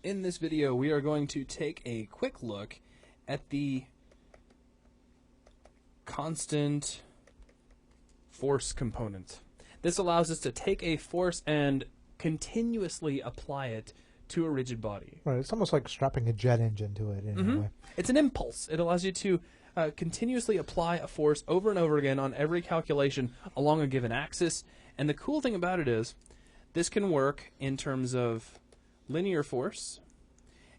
In this video, we are going to take a quick look at the constant force component. This allows us to take a force and continuously apply it to a rigid body. Right, it's almost like strapping a jet engine to it in a way. It's an impulse. It allows you to continuously apply a force over and over again on every calculation along a given axis. And the cool thing about it is this can work in terms of linear force.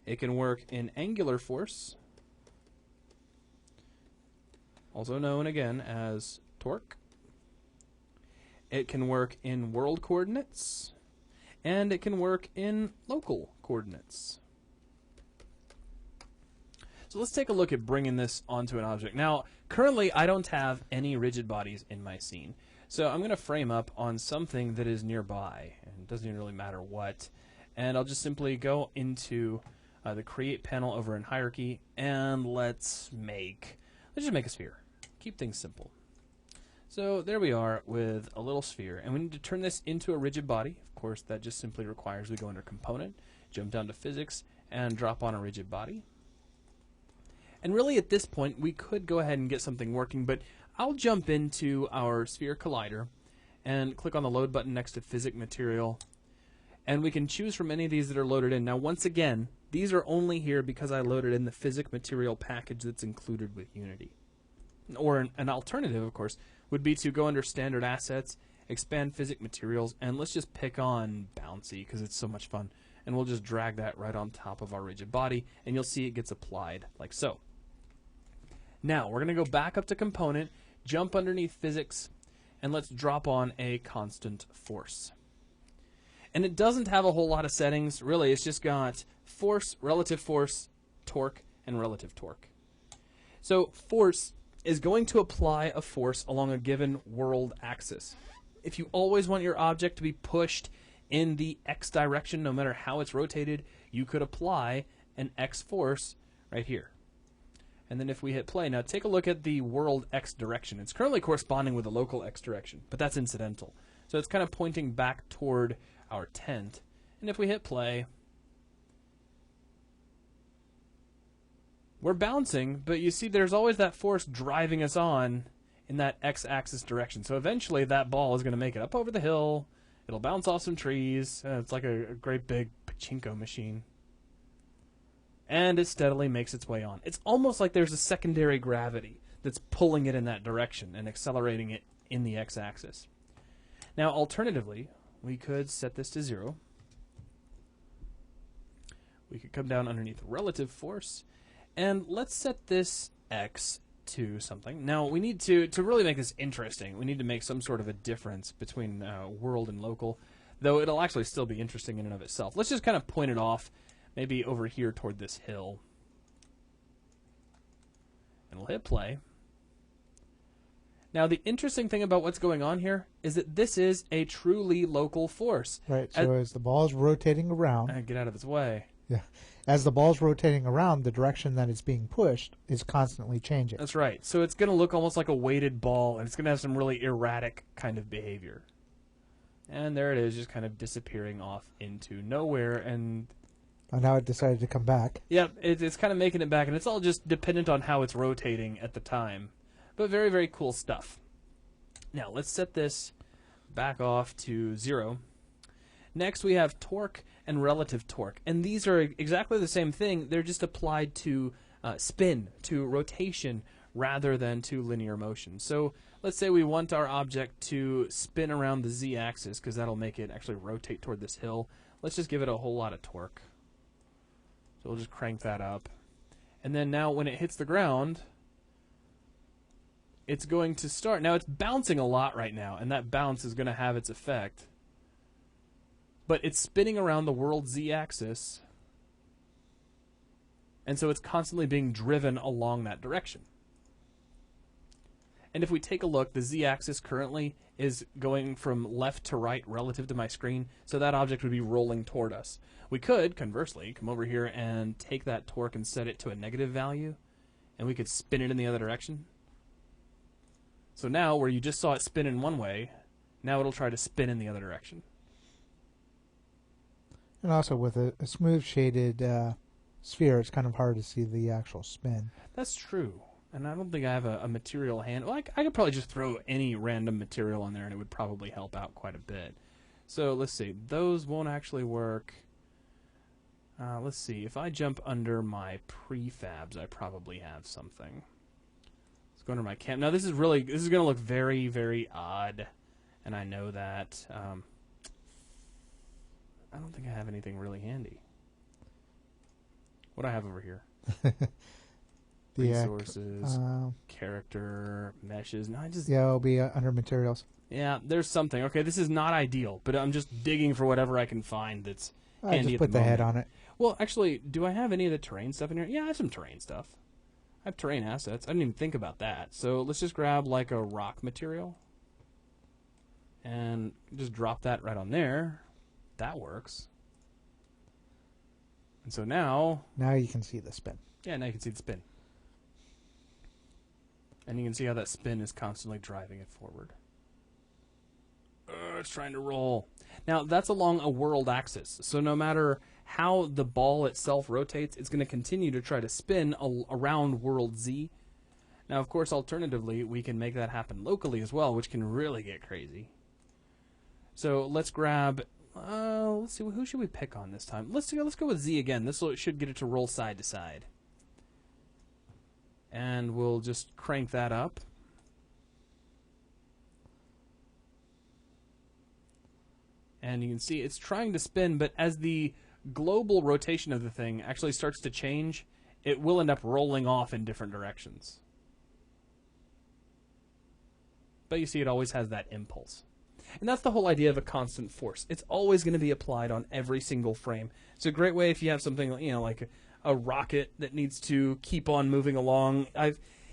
It can work in angular force, also known again as torque. It can work in world coordinates, and it can work in local coordinates. So let's take a look at bringing this onto an object. Now, currently I don't have any rigid bodies in my scene, so I'm going to frame up on something that is nearby, and it doesn't even really matter what. And I'll just simply go into the create panel over in hierarchy, and let's just make a sphere. Keep things simple. So there we are with a little sphere, and we need to turn this into a rigid body. Of course, that just simply requires we go under component, jump down to physics, and drop on a rigid body. And really at this point we could go ahead and get something working, but I'll jump into our sphere collider and click on the load button next to physics material, and we can choose from any of these that are loaded in. Now once again, these are only here because I loaded in the physics material package that's included with Unity. Or an alternative, of course, would be to go under standard assets, expand physics materials, and let's just pick on bouncy because it's so much fun. And we'll just drag that right on top of our rigid body, and you'll see it gets applied like so. Now we're going to go back up to component, jump underneath physics, and let's drop on a constant force. And it doesn't have a whole lot of settings, really. It's just got force, torque, and relative torque. So force is going to apply a force along a given world axis. If you always want your object to be pushed in the X direction, no matter how it's rotated, you could apply an X force right here. And then if we hit play, now take a look at the world X direction. It's currently corresponding with the local X direction, but that's incidental. So it's kind of pointing back toward our tent. And if we hit play, we're bouncing, but you see there's always that force driving us on in that X-axis direction. So eventually that ball is going to make it up over the hill. It'll bounce off some trees. It's like a great big pachinko machine. And it steadily makes its way on. It's almost like there's a secondary gravity that's pulling it in that direction and accelerating it in the X-axis. Now, alternatively, we could set this to 0. We could come down underneath relative force, and let's set this X to something. Now, we need to really make this interesting, we need to make some sort of a difference between world and local, though it'll actually still be interesting in and of itself. Let's just kind of point it off, maybe over here toward this hill. And we'll hit play. Now, the interesting thing about what's going on here is that this is a truly local force. Right, so as the ball is rotating around... Get out of its way. Yeah. As the ball's rotating around, the direction that it's being pushed is constantly changing. That's right. So it's going to look almost like a weighted ball, and it's going to have some really erratic kind of behavior. And there it is, just kind of disappearing off into nowhere. And now it decided to come back. Yeah, it's kind of making it back, and it's all just dependent on how it's rotating at the time. But very, very cool stuff. Now, let's set this back off to 0. Next, we have torque and relative torque. And these are exactly the same thing. They're just applied to spin, to rotation, rather than to linear motion. So let's say we want our object to spin around the z-axis, because that'll make it actually rotate toward this hill. Let's just give it a whole lot of torque. So we'll just crank that up. And then now when it hits the ground, it's going to start. Now it's bouncing a lot right now, and that bounce is going to have its effect. But it's spinning around the world z-axis, and so it's constantly being driven along that direction. And if we take a look, the z-axis currently is going from left to right relative to my screen, so that object would be rolling toward us. We could, conversely, come over here and take that torque and set it to a negative value, and we could spin it in the other direction. So now, where you just saw it spin in one way, now it'll try to spin in the other direction. And also with a smooth shaded sphere, it's kind of hard to see the actual spin. That's true. And I don't think I have a material hand. Like, I could probably just throw any random material on there and it would probably help out quite a bit. So let's see. Those won't actually work. Let's see. If I jump under my prefabs, I probably have something. Let's go under my cam. Now this is going to look very, very odd, and I know that. I don't think I have anything really handy. What do I have over here? Resources, character, meshes. No, it'll be under materials. Yeah, there's something. Okay, this is not ideal, but I'm just digging for whatever I can find that's I handy just put at the head moment. on it. Well, actually, do I have any of the terrain stuff in here? Yeah, I have some terrain stuff. I have terrain assets. I didn't even think about that. So let's just grab like a rock material and just drop that right on there. That works. And so now you can see the spin. Yeah, now you can see the spin. And you can see how that spin is constantly driving it forward. It's trying to roll. Now, that's along a world axis. So no matter how the ball itself rotates, it's going to continue to try to spin around world Z. Now, of course, alternatively, we can make that happen locally as well, which can really get crazy. So let's grab... let's see, who should we pick on this time? Let's go with Z again. This should get it to roll side to side. And we'll just crank that up. And you can see it's trying to spin, but as the global rotation of the thing actually starts to change, it will end up rolling off in different directions. But you see it always has that impulse. And that's the whole idea of a constant force. It's always going to be applied on every single frame. It's a great way if you have something, like a rocket that needs to keep on moving along.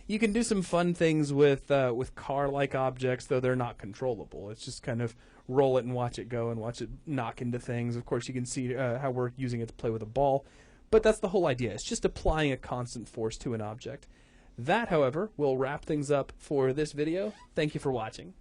You can do some fun things with car-like objects, though they're not controllable. It's just kind of roll it and watch it go and watch it knock into things. Of course, you can see how we're using it to play with a ball. But that's the whole idea. It's just applying a constant force to an object. That, however, will wrap things up for this video. Thank you for watching.